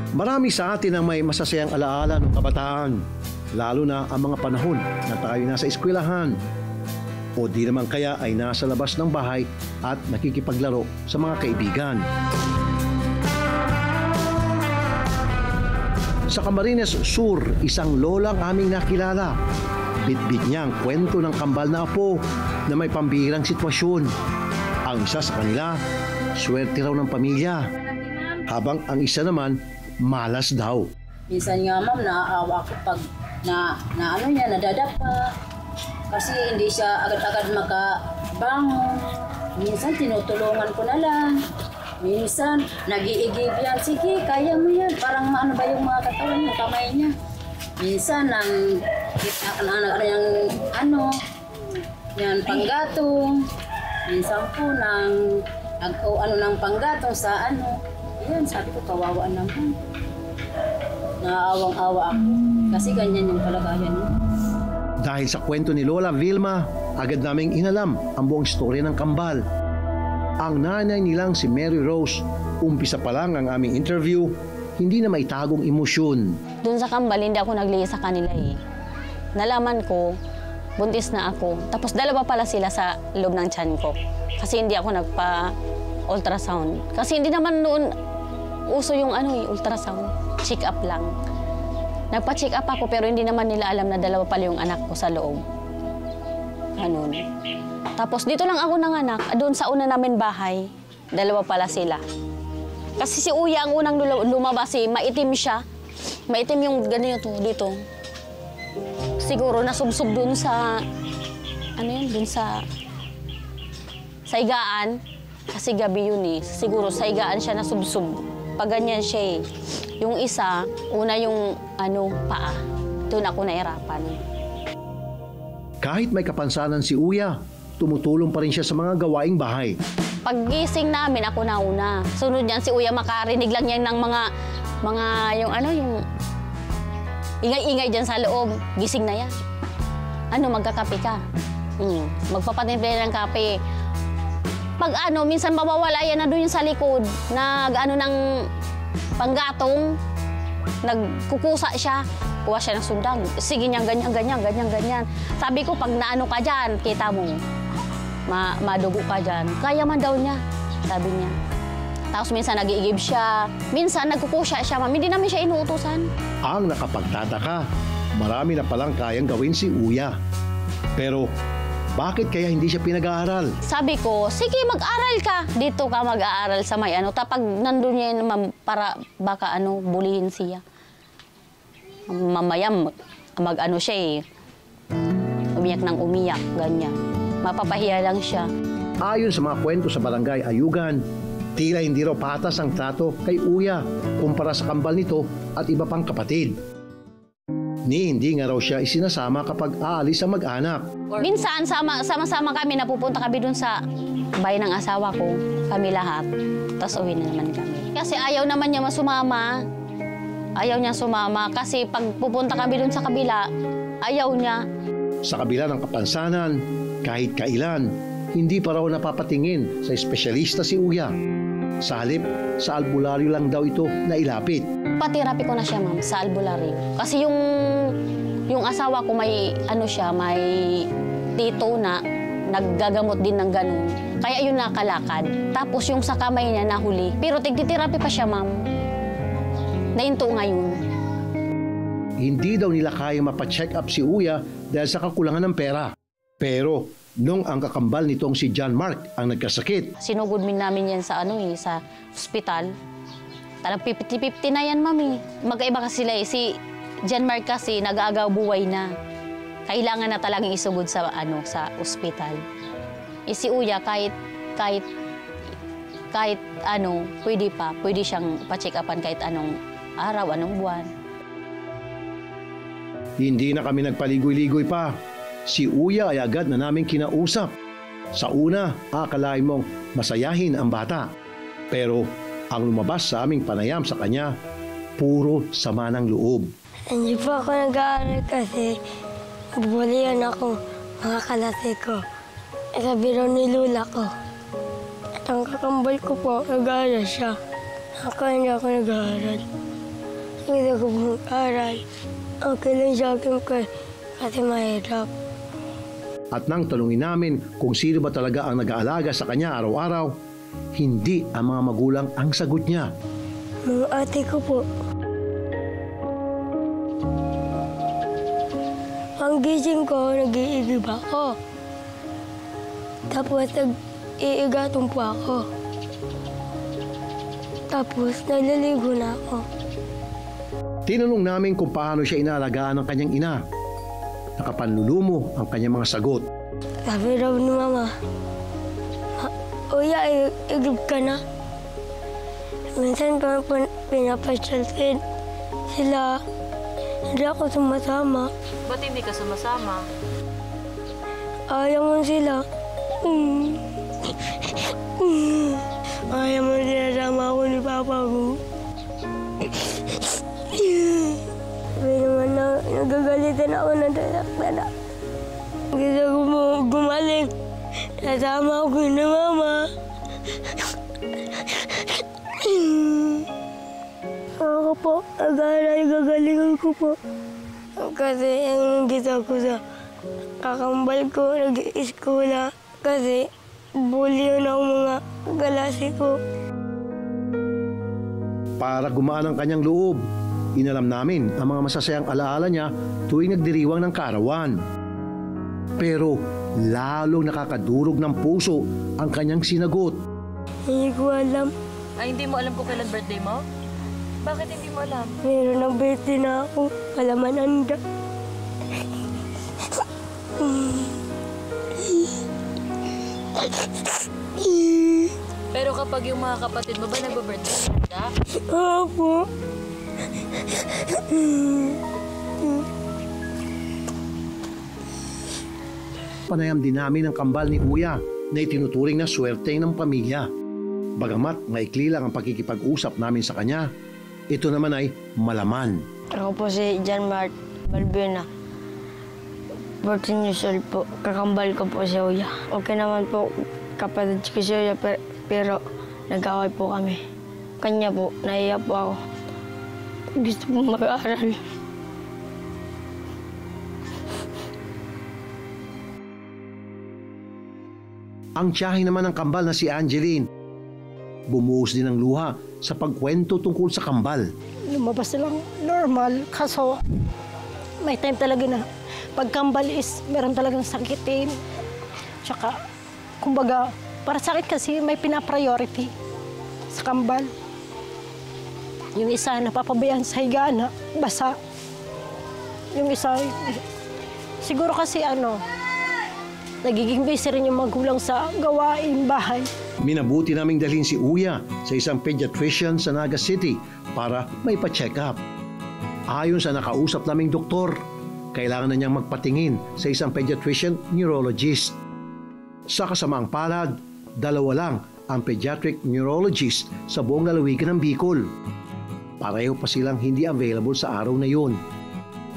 Marami sa atin ang may masasayang alaala ng kabataan, lalo na ang mga panahon na tayo nasa eskwelahan o di naman kaya ay nasa labas ng bahay at nakikipaglaro sa mga kaibigan. Sa Camarines Sur, isang lolang aming nakilala. Bitbit niya ang kwento ng kambal na apo na may pambihirang sitwasyon. Ang isa sa kanila, swerte raw ng pamilya, habang ang isa naman, malas daw. Minsan nga ma'am, naaawa ako pag nadadapa. Kasi hindi siya agad-agad makabangon. Minsan tinutulungan ko na lang. Minsan nag-iigib yan, sige, kaya mo yan. Parang ano ba yung mga katawan niya, kamay niya. Minsan yan panggatong. Minsan po ng panggatong sa ano. Yan, sabi ko, kawawa naman. Naawang-awa ako. Kasi ganyan yung kalagayan niya. Dahil sa kwento ni Lola Vilma, agad naming inalam ang buong istorya ng kambal. Ang nanay nilang si Mary Rose, umpisa pa lang ang aming interview, hindi na maitagong emosyon. Doon sa kambal, hindi ako naglihi sa kanila eh. Nalaman ko, buntis na ako. Tapos dalawa pala sila sa loob ng tiyan ko. Kasi hindi ako nagpa-ultrasound. Kasi hindi naman noon uso yung ultrasound. Check up lang. Nagpa-check up ako pero hindi naman nila alam na dalawa pala yung anak ko sa loob. Ganun. Tapos dito lang ako nanganak, doon sa una namin bahay, dalawa pala sila. Kasi si Uya ang unang lumabas, maitim siya. Maitim yung ganito dito. Siguro nasubsob doon sa, doon sa higaan. Kasi gabi yun eh. Siguro sa higaan siya nasubsob. Pag ganyan siya eh. Yung isa, una yung paa. Doon ako nahirapan. Kahit may kapansanan si Uya, tumutulong pa rin siya sa mga gawaing bahay. Paggising namin, ako na una. Sunod niyan si Uya, makarinig lang yan ng yung ingay-ingay dyan sa loob. Gising na yan. Magkakape ka. Magpapatimpla ng kape. Pag minsan mawawala yan na doon sa likod, ng panggatong, nagkukusa siya. Kuha siya ng sundang. Sige niyan, ganyan. Sabi ko, pag naano ka dyan, kita mo, madugo ka dyan. Kaya man daw niya, sabi niya. Tapos minsan nag-iigib siya. Minsan nagkukusya siya, ma'am. Hindi namin siya inuutusan. Ang nakapagtataka, marami na palang kayang gawin si Uya. Pero bakit kaya hindi siya pinag-aaral? Sabi ko, sige, mag-aral ka. Dito ka mag-aaral sa may Tapag nandun niya, ma'am, para baka bulihin siya. Mamaya siya eh. Umiyak ng umiyak, ganyan. Mapapahiya lang siya. Ayon sa mga kwento sa barangay Ayugan, tila hindi raw patas ang trato kay Uya kumpara sa kambal nito at iba pang kapatid. Hindi nga raw siya isinasama kapag aalis ang mag-anak. Minsan, sama-sama kami, napupunta kami dun sa bahay ng asawa ko, kami lahat. Tapos uwi na naman kami. Kasi ayaw naman niya masumama. Ayaw niya sumama kasi pag pupunta kami dun sa kabila, ayaw niya. Sa kabila ng kapansanan, kahit kailan, hindi pa raw napapatingin sa espesyalista si Uya. Sa halip, sa albularyo lang daw ito nailapit. Patirapi ko na siya, ma'am, sa albularyo. Kasi yung asawa ko may may tito na naggagamot din ng ganun. Kaya yun nakalakad. Tapos yung sa kamay niya nahuli. Pero tigtitirapi pa siya, ma'am. Nainto ngayon. Hindi daw nila kaya mapacheck up si Uya dahil sa kakulangan ng pera. Pero nung ang kakambal nitong si John Mark ang nagkasakit. Sinugod namin yan sa sa ospital. Talang 50-50 na yan, mami. Magkaiba kasi sila eh. Si John Mark kasi nag-aagaw buhay na. Kailangan na talagang isugod sa sa ospital. Si Uya kahit pwede siyang pa-check upan kahit anong araw, anong buwan. Hindi na kami nagpaligoy-ligoy pa. Si Uya ay agad na namin kinausap. Sa una, akalain mong masayahin ang bata. Pero ang lumabas sa aming panayam sa kanya, puro sama ng loob. Hindi po ako nag-aaral kasi bubulihan ako mga kalase ko. Sabi raw ni Lula ko. At ang kakambal ko po, nag-aaral siya. Ako hindi ako nag-aaral. Gusto ko mag-aral. Okay lang sa akin kasi mahirap. At nang tanungin namin kung sino ba talaga ang nag-aalaga sa kanya araw-araw, hindi ang mga magulang ang sagot niya. Mga ate ko po. Ang gising ko, nag-iigib ako. Tapos nag-iigatong po ako. Tapos naliligo na ako. Tinanong namin kung paano siya inaalagaan ng kanyang ina. Nakapanlulumo ang kanyang mga sagot. Sabi raw ni Mama, Uya, igib ka na. Minsan pa pinapasyal sila. Hindi ako sumasama. Ba't hindi ka sumasama? Ayaw mo sila. Ayaw mo sinasama ako ni Papa ko. Sabi naman na nagagalitan ako ng tanak-tanak. Gusto ko mo gumaling. Nasama ako ni Mama. Ako po, nag-aaral, gagalingan ko po. Kasi ang gisa ko sa kakambal ko, nag-iiskola. Kasi bully yun ang mga galasi ko. Para gumaan ang kanyang loob, inalam namin ang mga masasayang alaala niya tuwing nagdiriwang ng kaarawan. Pero lalong nakakadurog ng puso ang kanyang sinagot. Hindi ko alam. Ay, hindi mo alam kung kailan birthday mo? Bakit hindi mo alam? Meron ng birthday na ako. Alaman anda. Pero kapag yung mga kapatid mo ba nagbe-birthday ka? Opo. Panayam din namin ang kambal ni Kuya na itinuturing na swerte ng pamilya. Bagamat maikli lang ang pakikipag-usap namin sa kanya, ito naman ay malaman. Ako po si John Mart Balbina. 14 years old po. Kakambal ko po si Uya. Okay naman po kapatid ko si Uya pero nag-away po kami. Kanya po, naiya po ako. Gusto po mag-aaral. Ang tiyahin naman ng kambal na si Angeline, bumuhos din ng luha sa pagkwento tungkol sa kambal. Lumabas lang normal, kaso may time talaga na pagkambal is meron talagang sakitin. Tsaka, kumbaga, para sa akin kasi may pinapriority sa kambal. Yung isa napapabayaan sa higana, basa. Yung isa, siguro kasi nagiging busy rin yung magulang sa gawain bahay. Minabuti naming dalhin si Uya sa isang pediatrician sa Naga City para may pa-check up. Ayon sa nakausap naming doktor, kailangan na niyang magpatingin sa isang pediatrician neurologist. Sa kasamaang palad, 2 lang ang pediatric neurologist sa buong lalawigan ng Bicol. Pareho pa silang hindi available sa araw na yun.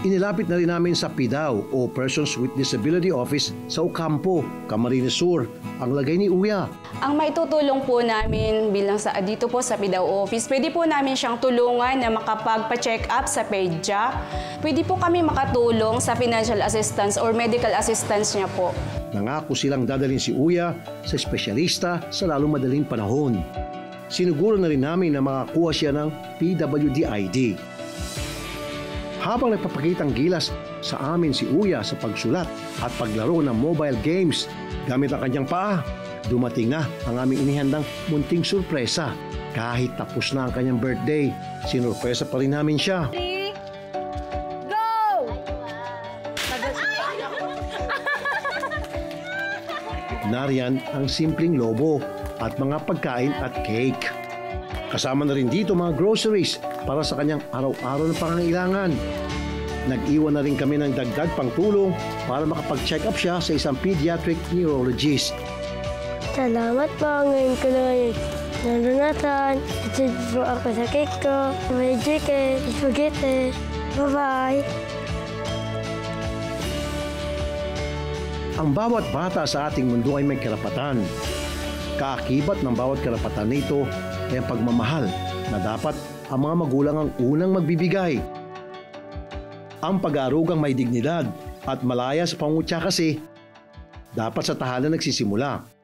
Inilapit na rin namin sa PDAO o Persons with Disability Office sa Ocampo, Camarines Sur, ang lagay ni Uya. Ang maitutulong po namin bilang dito po sa PDAO office, pwede po namin siyang tulungan na makapagpa-check up sa PEDYA. Pwede po kami makatulong sa financial assistance or medical assistance niya po. Nangako silang dadalhin si Uya sa espesyalista sa lalong madaling panahon. Siniguro na rin namin na makakuha siya ng PWD ID. Habang nagpapakitang gilas sa amin si Uya sa pagsulat at paglaro ng mobile games gamit ang kanyang paa, dumating na ang aming inihandang munting surpresa. Kahit tapos na ang kanyang birthday, sinurpresa pa rin namin siya. Nariyan ang simpleng lobo at mga pagkain at cake. Kasama na rin dito mga groceries para sa kanyang araw-araw na pangangailangan. Nag-iwan na rin kami ng dagdag pang tulong para makapag-check up siya sa isang pediatric neurologist. Salamat po. Ngayon ko na narunatan. Itid po ako sa cake ko. May chicken, spaghetti. Bye-bye. Ang bawat bata sa ating mundo ay may karapatan. Kaakibat ng bawat karapatan nito ay ang pagmamahal na dapat ang mga magulang ang unang magbibigay. Ang pag-aarugang may dignidad at malaya sa pangutya kasi dapat sa tahanan nagsisimula.